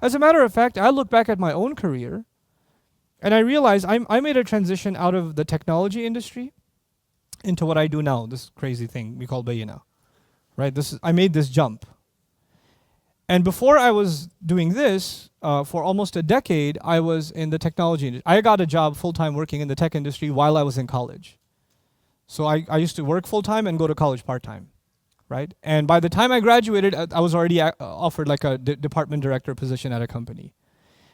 As a matter of fact, I look back at my own career and I realize I made a transition out of the technology industry into what I do now, this crazy thing we call bayina. Right? I made this jump. And before I was doing this, for almost a decade, I was in the technology industry. I got a job full-time working in the tech industry while I was in college. So I used to work full-time and go to college part-time, right? And by the time I graduated, I was already offered like a department director position at a company.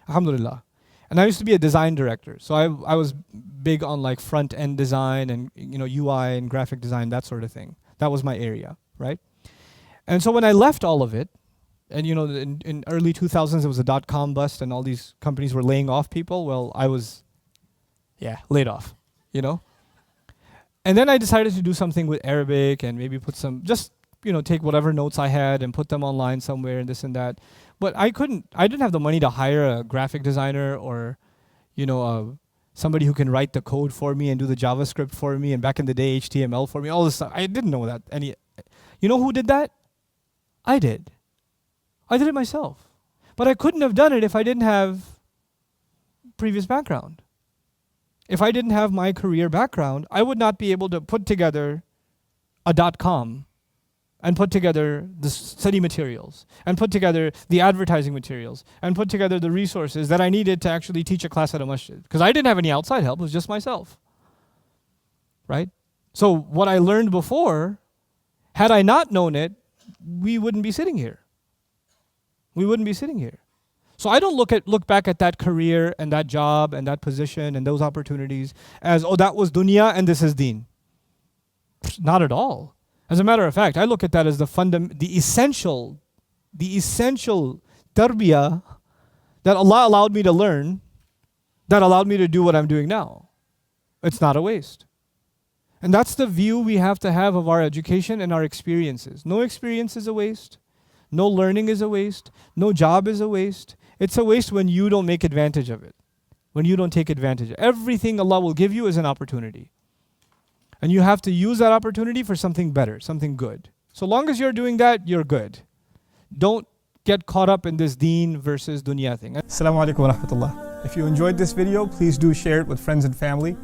Alhamdulillah. And I used to be a design director. So I was big on like front-end design and UI and graphic design, that sort of thing. That was my area, right? And so when I left all of it, and in early 2000s, it was a dot-com bust and all these companies were laying off people. Well, I was, laid off, And then I decided to do something with Arabic and maybe put some, take whatever notes I had and put them online somewhere and this and that. But I didn't have the money to hire a graphic designer or, somebody who can write the code for me and do the JavaScript for me and back in the day, HTML for me, all this stuff. I didn't know that. You know who did that? I did. I did it myself. But I couldn't have done it if I didn't have previous background. If I didn't have my career background, I would not be able to put together a .com and put together the study materials and put together the advertising materials and put together the resources that I needed to actually teach a class at a masjid. Because I didn't have any outside help, it was just myself. Right? So what I learned before, had I not known it, we wouldn't be sitting here. We wouldn't be sitting here. So I don't look back at that career and that job and that position and those opportunities as, oh, that was dunya and this is deen. Not at all. As a matter of fact, I look at that as the essential tarbiyah that Allah allowed me to learn, that allowed me to do what I'm doing now. It's not a waste. And that's the view we have to have of our education and our experiences. No experience is a waste. No learning is a waste. No job is a waste. It's a waste when you don't make advantage of it. When you don't take advantage of it. Everything Allah will give you is an opportunity. And you have to use that opportunity for something better, something good. So long as you're doing that, you're good. Don't get caught up in this deen versus dunya thing. Assalamu alaikum wa rahmatullah. If you enjoyed this video, please do share it with friends and family.